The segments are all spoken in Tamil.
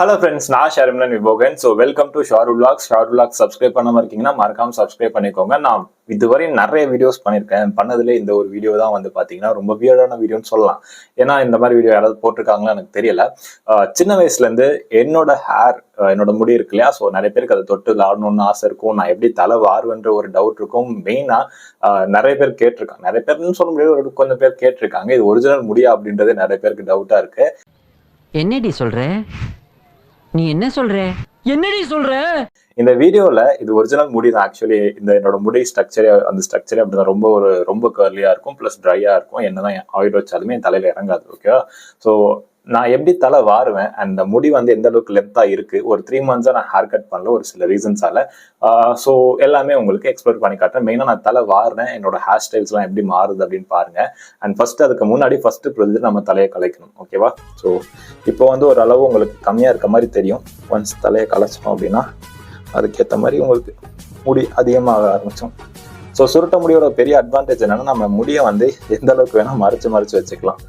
ஹலோ ஃப்ரெண்ட்ஸ், நான் Sharmilan Vibogan. So welcome to Sharu vlogs. Sharu vlogs subscribe பண்ணாமல் இருக்கீங்கன்னா மறக்காம சப்ஸ்கிரைப் பண்ணிக்கோங்க. நான் இதுவரை நிறைய வீடியோஸ் பண்ணியிருக்கேன். பண்ணதுல இந்த ஒரு வீடியோ தான் வந்து பார்த்தீங்கன்னா ரொம்ப வியர்டான வீடியோன்னு சொல்லலாம். ஏன்னா இந்த மாதிரி வீடியோ யாராவது போட்டிருக்காங்களா எனக்கு தெரியல. சின்ன வயசுலேருந்து என்னோட ஹேர், என்னோட முடி இருக்கு இல்லையா, ஸோ நிறைய பேருக்கு அதை தொட்டு விளாடணும்னு ஆசை இருக்கும். நான் எப்படி தலை வாருவன்ற ஒரு டவுட் இருக்கும். மெயினாக நிறைய பேர் கேட்டிருக்காங்க. நிறைய பேர்னு சொல்ல முடியாது, ஒரு கொஞ்சம் பேர் கேட்டிருக்காங்க இது ஒரிஜினல் முடியா அப்படின்றது நிறைய பேருக்கு டவுட்டாக இருக்கு. என்னடி சொல்ற? நீ என்ன சொல்ற? என்னடி சொல்ற? இந்த வீடியோல இது ஒரிஜினல் முடி தான். ஆக்சுவலி இந்த என்னோட முடி ஸ்ட்ரக்சரே அப்படிதான் ரொம்ப கர்லியா இருக்கும், பிளஸ் ட்ரையா இருக்கும். என்னதான் ஆயில் வச்சாலுமே என் தலையில இறங்காது. ஓகேவா? ஸோ நான் எப்படி தலை வாருவேன், அந்த முடி வந்து எந்த அளவுக்கு லென்த்தா இருக்கு, ஒரு 3 monthஸா நான் ஹேர் கட் பண்ணல ஒரு சில ரீசன்ஸால. ஸோ எல்லாமே உங்களுக்கு எக்ஸ்ப்ளோர் பண்ணி காட்டுறேன். மெயினா நான் தலை வாருறேன், என்னோட ஹேர் ஸ்டைல்ஸ் எல்லாம் எப்படி மாறுது அப்படின்னு பாருங்க. அண்ட் ஃபர்ஸ்ட் அதுக்கு முன்னாடி ப்ரொசீஜர் நம்ம தலையை கலைக்கணும். ஓகேவா? ஸோ இப்போ வந்து ஒரு அளவு உங்களுக்கு கம்மியா இருக்க மாதிரி தெரியும். ஒன்ஸ் தலையை கலைச்சிட்டோம் அப்படின்னா அதுக்கேற்ற மாதிரி உங்களுக்கு முடி அதிகமாக ஆரம்பிச்சோம். ஸோ சுருட்ட முடியோட பெரிய அட்வான்டேஜ் என்னன்னா, நம்ம முடியை வந்து எந்த அளவுக்கு வேணா மறைச்சு வச்சுக்கலாம்.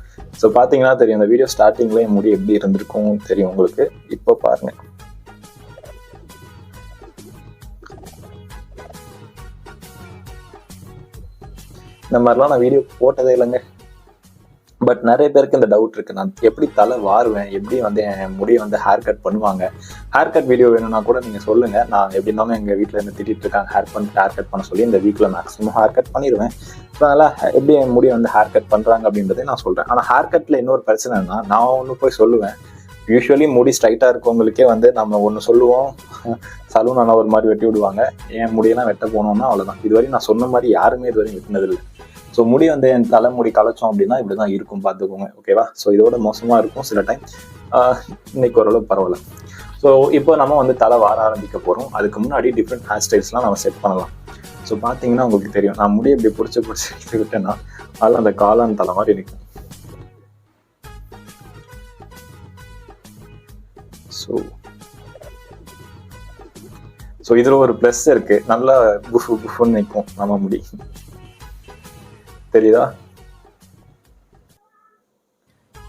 ஸோ பார்த்தீங்கன்னா தெரியும், இந்த வீடியோ ஸ்டார்டிங்ல என் முடி எப்படி இருந்திருக்கும் தெரியும் உங்களுக்கு. இப்போ பாருங்க. இந்த மாதிரிலாம் நான் வீடியோ போட்டதே இல்லைங்க. பட் நிறைய பேருக்கு இந்த டவுட் இருக்கு, நான் எப்படி தலை வாருவேன், எப்படி வந்து என் முடியை வந்து ஹேர் கட் பண்ணுவாங்க. ஹேர் கட் வீடியோ வேணும்னா கூட நீங்க சொல்லுங்க. நான் எப்படி இருந்தாலும் எங்க வீட்டில் இருந்து திட்டிட்டு இருக்காங்க ஹேர் கட் பண்ண சொல்லி. இந்த வீக்ல மேக்ஸிமம் ஹேர் கட் பண்ணிடுவேன். ஸோ அதனால எப்படி என் முடியை வந்து ஹேர் கட் பண்றாங்க அப்படின்றதே நான் சொல்றேன். ஆனால் ஹேர் கட்ல இன்னொரு பிரச்சனைனா, நான் ஒன்று போய் சொல்லுவேன். யூஸ்வலி முடி ஸ்ட்ரைட்டா இருக்கவங்களுக்கே வந்து நம்ம ஒன்று சொல்லுவோம், சலூன் ஆனால் ஒரு மாதிரி வெட்டி விடுவாங்க. என் முடியெல்லாம் வெட்ட போனோம்னா அவ்வளோதான். இதுவரையும் நான் சொன்ன மாதிரி யாருமே இதுவரையும் வெட்டினதில்லை. ஸோ முடி வந்து என் தலைமுடி கலைச்சோம் அப்படின்னா இப்படிதான் இருக்கும், பார்த்துக்கோங்க. ஓகேவா? ஸோ இதோட மோசமா இருக்கும் சில டைம். இன்னைக்கு ஓரளவு பரவாயில்ல. ஸோ இப்போ நம்ம வந்து தலை வார ஆரம்பிக்க போறோம். அதுக்கு முன்னாடி டிஃப்ரெண்ட் ஹேர் ஸ்டைல்ஸ்லாம் நம்ம செட் பண்ணலாம். ஸோ பார்த்தீங்கன்னா உங்களுக்கு தெரியும், நான் முடியை இப்படி பிடிச்சி விட்டேன்னா அதில் அந்த காளான் தலை மாதிரி நிற்கும். ஸோ இதில் ஒரு ப்ளஸ் இருக்கு, நல்லா புஃப்னு நிற்கும் நம்ம முடி. தெரியுதா?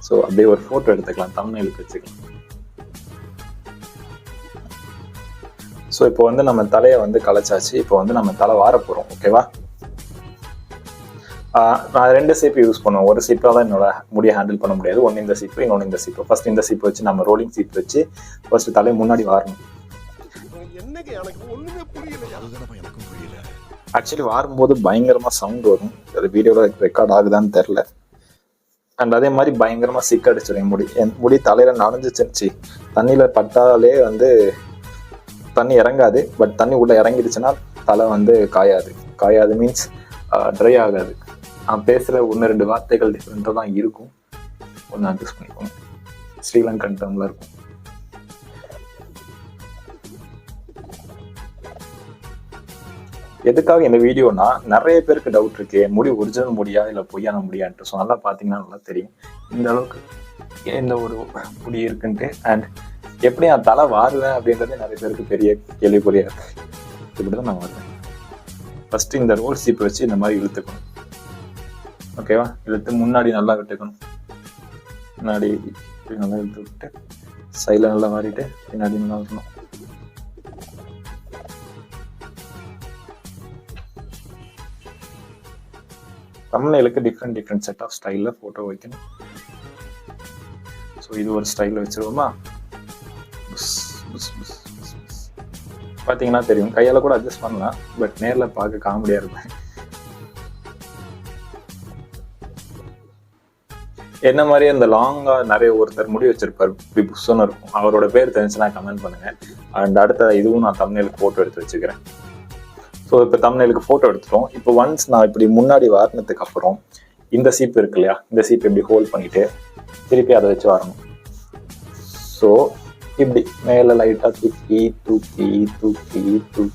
ஸோ அப்படியே ஒரு ஃபோட்டோ எடுத்துக்கலாம், தம்ப்நெயிலுக்கு வச்சுக்கலாம். ஸோ இப்போ வந்து நம்ம தலையை வந்து கலைச்சாச்சு. இப்போ வந்து நம்ம தலை வார போகிறோம். ஓகேவா? நான் 2 சீப்பு யூஸ் பண்ணுவேன். ஒரு சீப்பாக தான் என்னோட முடியை ஹேண்டில் பண்ண முடியாது. ஒன்று இந்த சீப்பு, இன்னொன்று இந்த சீப்பு. ஃபர்ஸ்ட் இந்த சீப்பு வச்சு நம்ம ரோலிங் சீப் வச்சு ஃபர்ஸ்ட் தலையை முன்னாடி வாரணும். ஆக்சுவலி வாரும்போது பயங்கரமா சவுண்ட் வரும். அது வீடியோல ரெக்கார்ட் ஆகுதான்னு தெரியல. அண்ட் அதே மாதிரி பயங்கரமா சிக்க அடிச்சிடும் என் முடி தலையில நனைஞ்சிச்சு. தண்ணியில பட்டாலே வந்து தண்ணி இறங்காது. பட் தண்ணி உள்ள இறங்கிடுச்சுன்னா தலை வந்து காயாது மீன்ஸ் ட்ரை ஆகாது. நான் பேசுற 1-2 வார்த்தைகள் டிஃப்ரெண்டா தான் இருக்கும். ஒன்று அட்ஜஸ்ட் பண்ணிக்கோங்க. ஸ்ரீலங்கன் டேர்ம்ல இருக்கும். எதுக்காக இந்த வீடியோனா, நிறைய பேருக்கு டவுட் இருக்கு, முடி ஒரிஜினல் முடியா இல்லை பொய்யான முடியான்ட்டு. ஸோ நல்லா பார்த்தீங்கன்னா நல்லா தெரியும் இந்த அளவுக்கு எந்த ஒரு முடி இருக்குன்ட்டு. அண்ட் எப்படி நான் தலை வாருவேன் அப்படின்றது நிறைய பேருக்கு பெரிய கேள்விக்குறியா இருக்கு. இப்படிதான் நான் வருவேன். ஃபர்ஸ்ட் இந்த ரோல் சீப்பை வச்சு இந்த மாதிரி இழுத்துக்கணும். ஓகேவா? இழுத்து முன்னாடி நல்லா விட்டுக்கணும். முன்னாடி நல்லா இழுத்து விட்டு சைடில் நல்லா மாறிட்டு பின்னாடி நல்லா இருக்கணும். தம்ப்நெயிலுக்கு டிஃப்ரெண்ட் செட் ஆஃப் ஸ்டைலில் ஃபோட்டோ வைக்கணும். ஸோ இது ஒரு ஸ்டைலில் வச்சுருவோமா? பார்த்தீங்கன்னா தெரியும், கையால் கூட அட்ஜஸ்ட் பண்ணலாம். பட் நேரில் பார்க்க காமெடியாக இருப்பேன். என்ன மாதிரி இந்த லாங்காக நிறைய ஒருத்தர் முடி வச்சிருப்பார், இப்படி புஷ்ஷன்னு இருக்கும். அவரோட பேர் தெரிஞ்சுன்னா கமெண்ட் பண்ணுங்க. அண்ட் அடுத்த இதுவும் நான் தம்ப்நெயிலுக்கு ஃபோட்டோ எடுத்து வச்சுக்கிறேன். ஸோ இப்போ தம்ப்நெயிலுக்கு ஃபோட்டோ எடுத்துட்டோம். இப்போ ஒன்ஸ் நான் இப்படி முன்னாடி வாரினதுக்கு அப்புறம் இந்த சீப்பு இருக்கு இல்லையா, இந்த சீப்பு இப்படி ஹோல்ட் பண்ணிட்டு திருப்பி அதை வச்சு வரணும். ஸோ இப்படி மேலே லைட்டாக தூக்கி இப்படி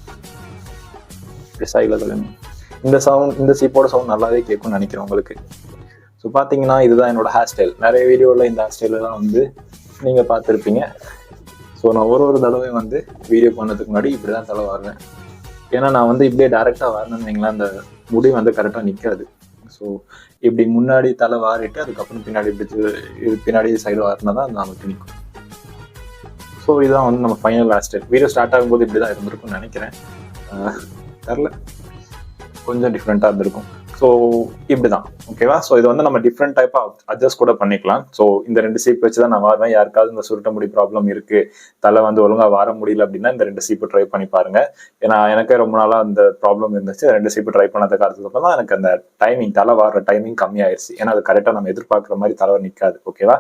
சைடில் சொல்லணும். இந்த சீப்போட சவுண்ட் நல்லாவே கேட்கும்னு நினைக்கிறேன் உங்களுக்கு. ஸோ பார்த்தீங்கன்னா இதுதான் என்னோட ஹேர் ஸ்டைல். நிறைய வீடியோவில் இந்த ஹேர் ஸ்டைலெலாம் வந்து நீங்கள் பார்த்துருப்பீங்க. ஸோ நான் ஒரு தடவையும் வந்து வீடியோ பண்ணதுக்கு முன்னாடி இப்படி தான் தலை வாருவேன். ஏன்னா நான் வந்து இப்படியே டைரெக்டாக வரணும்னு வைங்களேன், அந்த முடி வந்து கரெக்டாக நிற்காது. ஸோ இப்படி முன்னாடி தலை வாரிட்டு அதுக்கப்புறம் பின்னாடி இப்படி பின்னாடி சைடு வாரினா தான் நமக்கு நிற்கும். ஸோ இதுதான் வந்து நம்ம ஃபைனல் லாஸ்ட் வீடியோ ஸ்டார்ட் ஆகும்போது இப்படி தான் இருந்திருக்கும்னு நினைக்கிறேன். தெரில, கொஞ்சம் டிஃப்ரெண்ட்டாக இருந்திருக்கும். ஸோ இப்படி தான் ஓகேவா. ஸோ இது வந்து நம்ம டிஃப்ரெண்ட் டைப்பாக அட்ஜஸ்ட் கூட பண்ணிக்கலாம். ஸோ இந்த 2 சீப் வச்சு தான் நான் வருவேன். யாருக்காவது இந்த சுருட்ட முடி ப்ராப்ளம் இருக்கு, தலை வந்து ஒழுங்காக வர முடியல அப்படின்னா இந்த 2 சீப்பு ட்ரை பண்ணி பாருங்க. ஏன்னா எனக்கே ரொம்ப நாளாக அந்த ப்ராப்ளம் இருந்துச்சு. 2 சீப்பு ட்ரை பண்ணதுக்கு அப்புறம் தான் எனக்கு அந்த டைமிங், தலை வர டைமிங் கம்மியாயிருச்சு. ஏன்னா அது கரெக்டாக நம்ம எதிர்பார்க்குற மாதிரி தலை நிற்காது. ஓகேவா.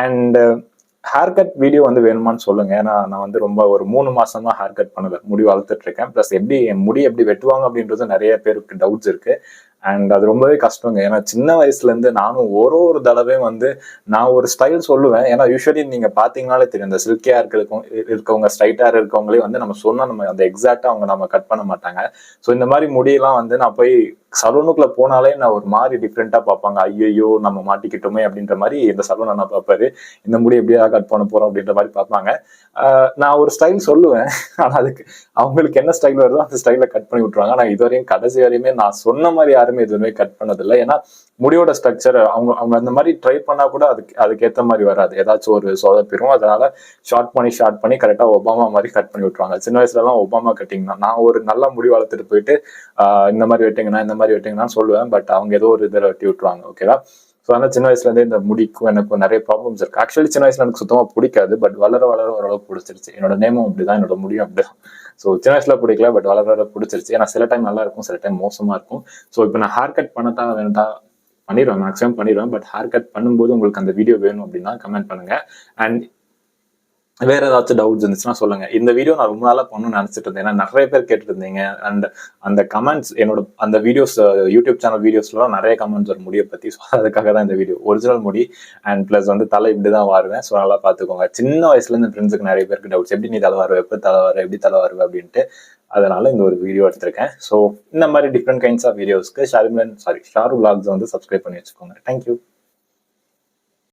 அண்ட் ஹேர் கட் வீடியோ வந்து வேணுமான்னு சொல்லுங்க. ஏன்னா நான் வந்து ரொம்ப ஒரு 3 மாசமா ஹேர் கட் பண்ணல, முடி வளர்த்துட்டு இருக்கேன். ப்ளஸ் எப்படி என் முடி எப்படி வெட்டுவாங்க அப்படின்றது நிறைய பேருக்கு டவுட்ஸ் இருக்கு. அண்ட் அது ரொம்பவே கஷ்டங்க. ஏன்னா சின்ன வயசுல இருந்து நானும் ஒரு தடவையும் வந்து நான் ஒரு ஸ்டைல் சொல்லுவேன். ஏன்னா யூஸ்வலி நீங்க பாத்தீங்கன்னாலே தெரியும், இந்த சில்கியா இருக்கவங்க ஸ்ட்ரைட்டா இருக்கவங்களே வந்து நம்ம சொன்னா நம்ம அந்த எக்ஸாக்டா அவங்க நம்ம கட் பண்ண மாட்டாங்க. ஸோ இந்த மாதிரி முடியெல்லாம் வந்து நான் போய் சலூனுக்குள்ள போனாலே நான் ஒரு மாதிரி டிஃப்ரெண்டா பார்ப்பாங்க. ஐயோ நம்ம மாட்டிக்கிட்டோமே அப்படின்ற மாதிரி இந்த சலூன் நான் பார்ப்பாரு, இந்த முடி எப்படியா கட் பண்ண போறோம் அப்படின்ற மாதிரி பார்ப்பாங்க. நான் ஒரு ஸ்டைல் சொல்லுவேன், ஆனா அதுக்கு அவங்களுக்கு என்ன ஸ்டைல் வருதோ அந்த ஸ்டைல கட் பண்ணி விட்டுருவாங்க. நான் இதுவரையும் கடைசி வரையுமே நான் சொன்ன மாதிரி யாருமே எதுவுமே கட் பண்ணதில்லை. ஏன்னா முடியோட ஸ்ட்ரக்சர் அவங்க அந்த மாதிரி ட்ரை பண்ணா கூட அதுக்கேற்ற மாதிரி வராது, ஏதாச்சும் ஒரு சொதப்பிடும். அதனால ஷார்ட் பண்ணி கரெக்டா ஒபாமா மாதிரி கட் பண்ணி விட்டுருவாங்க. சின்ன வயசுல எல்லாம் ஒபாமா கட்டிங் தான். நான் ஒரு நல்ல முடி வளர்த்துட்டு போயிட்டு இந்த மாதிரி வெட்டிங்கன்னா சொல்லுவேன். பட் அவங்க ஏதோ ஒரு இதில் வெட்டி விட்டுருவாங்க. ஓகேவா. ஸோ அதனால சின்ன வயசுல இருந்தே இந்த முடிக்கும் எனக்கு நிறைய ப்ராப்ளம்ஸ் இருக்கு. ஆக்சுவலி சின்ன வயசுல எனக்கு சுத்தமா பிடிக்காது. பட் வளர ஓரளவுக்கு பிடிச்சிருச்சு. என்னோட நேமும் அப்படிதான், என்னோட முடியும் அப்படிதான். ஸோ சின்ன வயசுல பிடிக்கல, பட் வளர பிடிச்சிருச்சு. ஏன்னா சில டைம் நல்லா இருக்கும், சில டைம் மோசமா இருக்கும். ஸோ இப்போ நான் ஹேர் கட் பண்ணட்டா வேண்டாம் பண்ணிடுவேன், மேக்ஸிமம் பண்ணிடுவேன். பட் ஹேர் கட் பண்ணும்போது உங்களுக்கு அந்த வீடியோ வேணும் அப்படின்னா கமெண்ட் பண்ணுங்க. அண்ட் வேற ஏதாச்சும் டவுட்ஸ் இருந்துச்சுன்னா சொல்லுங்க. இந்த வீடியோ நான் ரொம்ப நாளா பண்ணணும்னு நினைச்சிட்டு இருந்தேன். ஏன்னா நிறைய பேர் கேட்டுட்டு இருந்தீங்க. அண்ட் அந்த கமெண்ட்ஸ் என்னோட அந்த வீடியோஸ் யூடியூப் சேனல் வீடியோஸ்லாம் நிறைய கமெண்ட்ஸ் வரும் முடியை பத்தி. ஸோ அதுக்காக தான் இந்த வீடியோ. ஒரிஜினல் முடி அண்ட் பிளஸ் வந்து தலை இப்படிதான் வாருவேன். ஸோ நல்லா பார்த்துக்கோங்க. சின்ன வயசுல இருந்து ஃப்ரெண்ட்ஸுக்கு நிறைய பேருக்கு டவுட்ஸ், எப்படி நீ தலை வருவ, எப்போ தலை வர, எப்படி தலை வருவ அப்படின்ட்டு. அதனால இந்த ஒரு வீடியோ எடுத்திருக்கேன். ஸோ இந்த மாதிரி டிஃப்ரெண்ட் கைண்ட்ஸ் ஆஃப் வீடியோஸ்க்கு ஷாரு vlogs வந்து சப்ஸ்கிரைப் பண்ணி வச்சுக்கோங்க. தேங்க்யூ.